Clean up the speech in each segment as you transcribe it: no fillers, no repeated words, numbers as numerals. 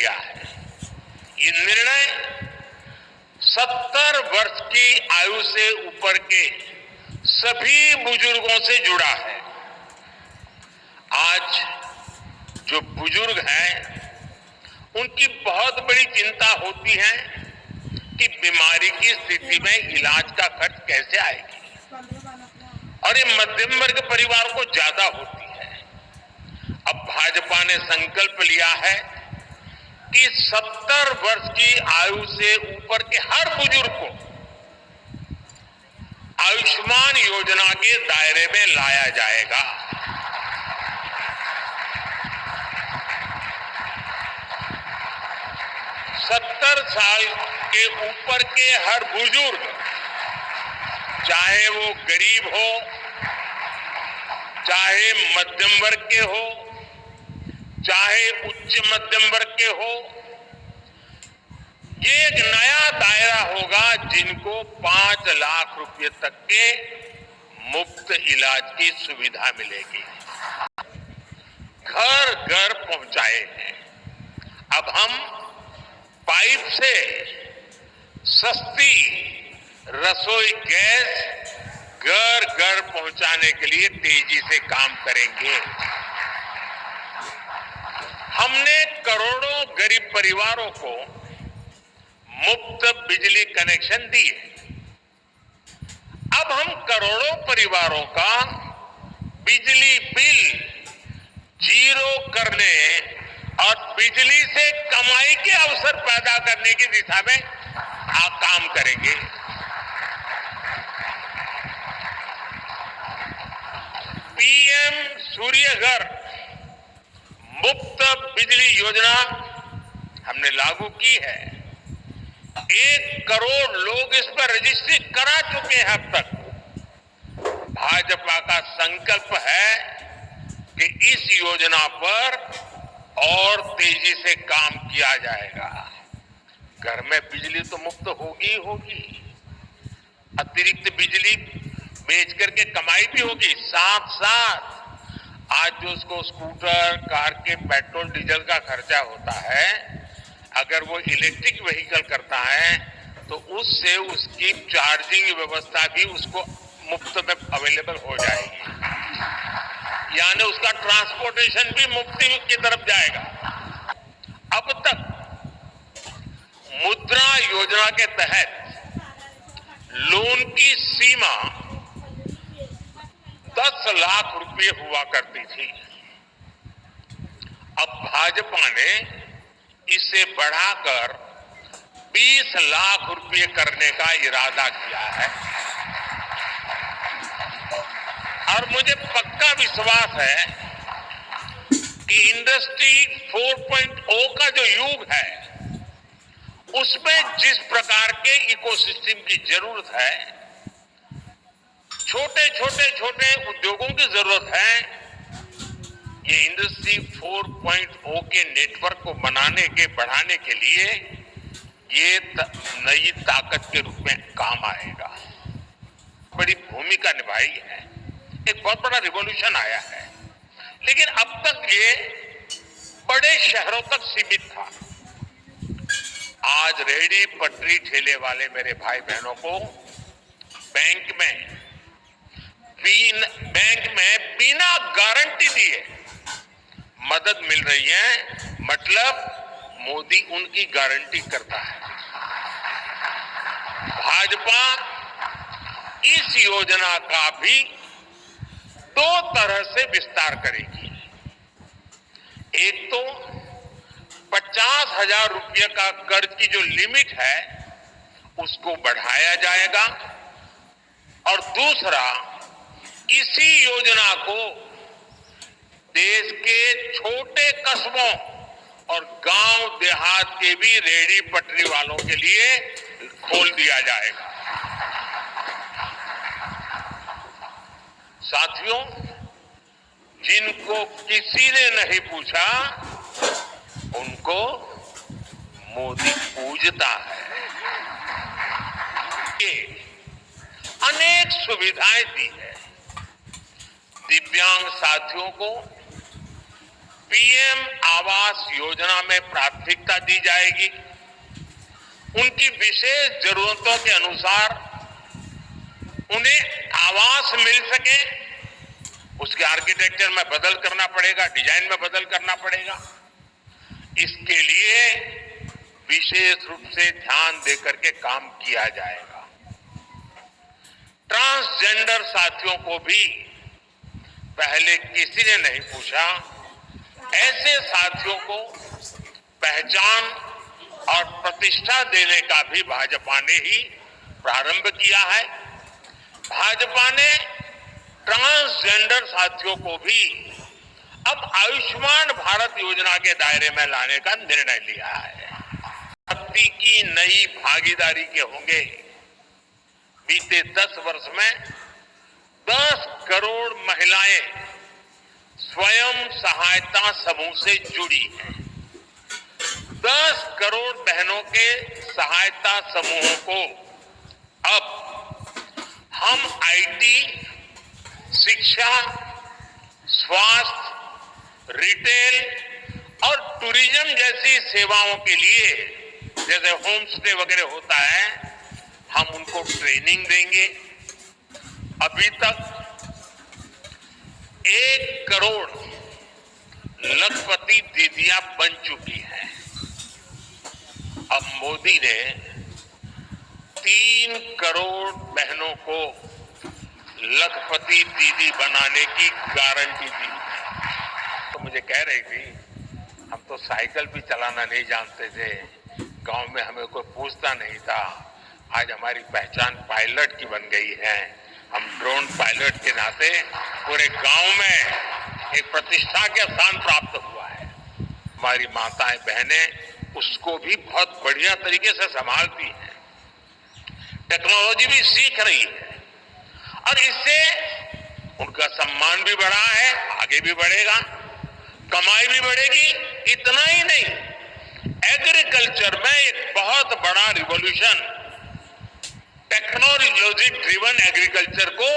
लिया है। ये निर्णय 70 वर्ष की आयु से ऊपर के सभी बुजुर्गों से जुड़ा है। आज जो बुजुर्ग हैं, उनकी बहुत बड़ी चिंता होती है कि बीमारी की स्थिति में इलाज का खर्च कैसे आएगी, और ये मध्यम वर्ग परिवार को ज्यादा होती है। अब भाजपा ने संकल्प लिया है कि 70 वर्ष की आयु से ऊपर के हर बुजुर्ग को आयुष्मान योजना के दायरे में लाया जाएगा। 70 साल के ऊपर के हर बुजुर्ग, चाहे वो गरीब हो, चाहे मध्यम वर्ग के हो, चाहे उच्च मध्यम वर्ग के हो, ये एक नया दायरा होगा जिनको 5 लाख रुपए तक के मुफ्त इलाज की सुविधा मिलेगी। घर घर पहुंचाए हैं। अब हम पाइप से सस्ती रसोई गैस घर घर पहुंचाने के लिए तेजी से काम करेंगे। हमने करोड़ों गरीब परिवारों को मुफ्त बिजली कनेक्शन दिए। अब हम करोड़ों परिवारों का बिजली बिल जीरो करने और बिजली से कमाई के अवसर पैदा करने की दिशा में काम करेंगे। पीएम सूर्य घर मुफ्त बिजली योजना हमने लागू की है। 1 करोड़ लोग इस पर रजिस्ट्री करा चुके हैं अब तक। भाजपा का संकल्प है कि इस योजना पर और तेजी से काम किया जाएगा। घर में बिजली तो मुफ्त होगी ही होगी, अतिरिक्त बिजली बेच करके कमाई भी होगी। साथ साथ आज जो उसको स्कूटर, कार के पेट्रोल डीजल का खर्चा होता है, अगर वो इलेक्ट्रिक व्हीकल करता है तो उससे उसकी चार्जिंग व्यवस्था भी उसको मुफ्त में अवेलेबल हो जाएगी, यानी उसका ट्रांसपोर्टेशन भी मुफ्ती की तरफ जाएगा। अब तक मुद्रा योजना के तहत लोन की सीमा 10 लाख रुपए हुआ करती थी। अब भाजपा ने इसे बढ़ाकर 20 लाख रुपए करने का इरादा किया है, और मुझे पक्का विश्वास है कि इंडस्ट्री 4.0 का जो युग है, उसमें जिस प्रकार के इकोसिस्टम की जरूरत है, छोटे उद्योगों की जरूरत है, ये इंडस्ट्री 4.0 के नेटवर्क को बढ़ाने के लिए ये नई ताकत के रूप में काम आएगा। बड़ी भूमिका निभाई है, एक बहुत बड़ा रिवॉल्यूशन आया है। लेकिन अब तक ये बड़े शहरों तक सीमित था। आज रेहड़ी पटरी ठेले वाले मेरे भाई बहनों को बैंक में बिना गारंटी दिए मदद मिल रही है। मतलब मोदी उनकी गारंटी करता है। भाजपा इस योजना का भी 2 तरह से विस्तार करेगी। एक तो 50,000 रुपये का कर्ज की जो लिमिट है उसको बढ़ाया जाएगा, और दूसरा इसी योजना को देश के छोटे कस्बों और गांव देहात के भी रेहड़ी पटरी वालों के लिए खोल दिया जाएगा। साथियों, जिनको किसी ने नहीं पूछा उनको मोदी पूजता है। ये अनेक सुविधाएं दी है। दिव्यांग साथियों को पीएम आवास योजना में प्राथमिकता दी जाएगी। उनकी विशेष जरूरतों के अनुसार उन्हें आवास मिल सके, उसके आर्किटेक्चर में बदल करना पड़ेगा, डिजाइन में बदल करना पड़ेगा। इसके लिए विशेष रूप से ध्यान देकर के काम किया जाएगा। ट्रांसजेंडर साथियों को भी पहले किसी ने नहीं पूछा। ऐसे साथियों को पहचान और प्रतिष्ठा देने का भी भाजपा ने ही प्रारंभ किया है। भाजपा ने ट्रांसजेंडर साथियों को भी अब आयुष्मान भारत योजना के दायरे में लाने का निर्णय लिया है। शक्ति की नई भागीदारी के होंगे। बीते 10 वर्ष में 10 करोड़ महिलाएं स्वयं सहायता समूह से जुड़ी हैं। 10 करोड़ बहनों के सहायता समूहों को अब हम आईटी, शिक्षा, स्वास्थ्य, रिटेल और टूरिज्म जैसी सेवाओं के लिए, जैसे होम स्टे वगैरह होता है, हम उनको ट्रेनिंग देंगे। अभी तक 1 करोड़ लखपति दीदियां बन चुकी हैं। अब मोदी ने 3 करोड़ बहनों को लखपति दीदी बनाने की गारंटी दी। तो मुझे कह रही थी, हम तो साइकिल भी चलाना नहीं जानते थे, गांव में हमें कोई पूछता नहीं था। आज हमारी पहचान पायलट की बन गई है। हम ड्रोन पायलट के नाते पूरे गांव में एक प्रतिष्ठा के स्थान प्राप्त हुआ है। हमारी माताएं बहनें उसको भी बहुत बढ़िया तरीके से संभालती हैं। टेक्नोलॉजी भी सीख रही है और इससे उनका सम्मान भी बढ़ा है, आगे भी बढ़ेगा, कमाई भी बढ़ेगी। इतना ही नहीं, एग्रीकल्चर में एक बहुत बड़ा रिवॉल्यूशन, टेक्नोलॉजी ड्रिवन एग्रीकल्चर को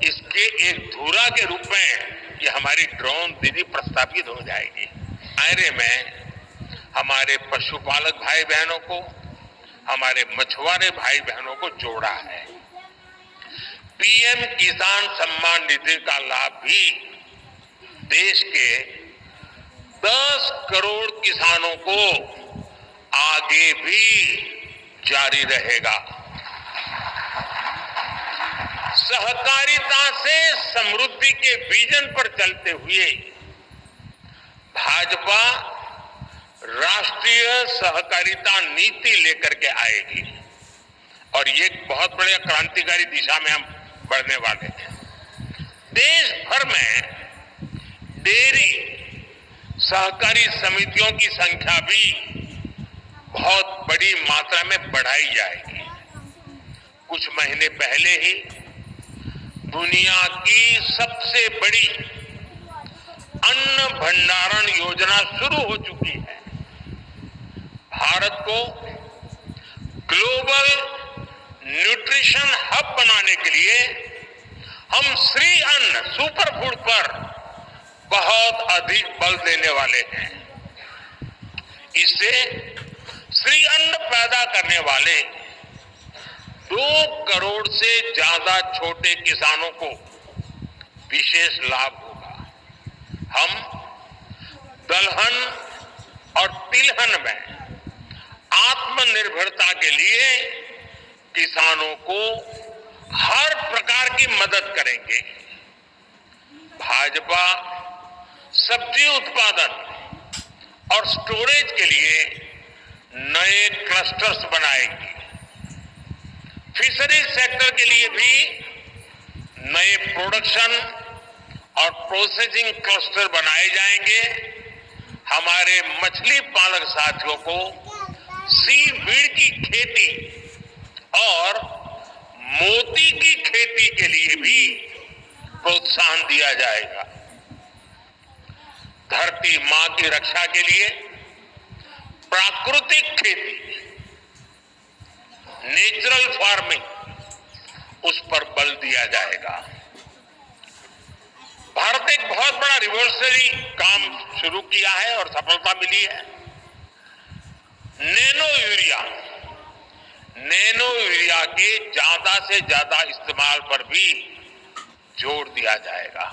इसके एक धुरा के रूप में ये हमारी ड्रोन दीदी प्रस्तावित हो जाएगी। दायरे में हमारे पशुपालक भाई बहनों को, हमारे मछुआरे भाई बहनों को जोड़ा है। पीएम किसान सम्मान निधि का लाभ भी देश के 10 करोड़ किसानों को आगे भी जारी रहेगा। सहकारिता से समृद्धि के विजन पर चलते हुए भाजपा राष्ट्रीय सहकारिता नीति लेकर के आएगी और ये एक बहुत बड़े क्रांतिकारी दिशा में हम बढ़ने वाले हैं। देश भर में डेयरी सहकारी समितियों की संख्या भी बहुत बड़ी मात्रा में बढ़ाई जाएगी। कुछ महीने पहले ही दुनिया की सबसे बड़ी अन्न भंडारण योजना शुरू हो चुकी है। भारत को ग्लोबल न्यूट्रिशन हब बनाने के लिए हम श्री अन्न सुपर फूड पर बहुत अधिक बल देने वाले हैं। इससे श्री अन्न पैदा करने वाले 2 करोड़ से ज्यादा छोटे किसानों को विशेष लाभ होगा। हम दलहन और तिलहन में आत्मनिर्भरता के लिए किसानों को हर प्रकार की मदद करेंगे। भाजपा सब्जी उत्पादन और स्टोरेज के लिए नए क्लस्टर्स बनाएगी। फिशरीज सेक्टर के लिए भी नए प्रोडक्शन और प्रोसेसिंग क्लस्टर बनाए जाएंगे। हमारे मछली पालक साथियों को सीवीड की खेती और मोती की खेती के लिए भी प्रोत्साहन दिया जाएगा। धरती मां की रक्षा के लिए प्राकृतिक खेती, नेचुरल फार्मिंग, उस पर बल दिया जाएगा। भारत ने एक बहुत बड़ा रिवोल्यूशनरी काम शुरू किया है और सफलता मिली है। नैनो यूरिया के ज्यादा से ज्यादा इस्तेमाल पर भी जोर दिया जाएगा।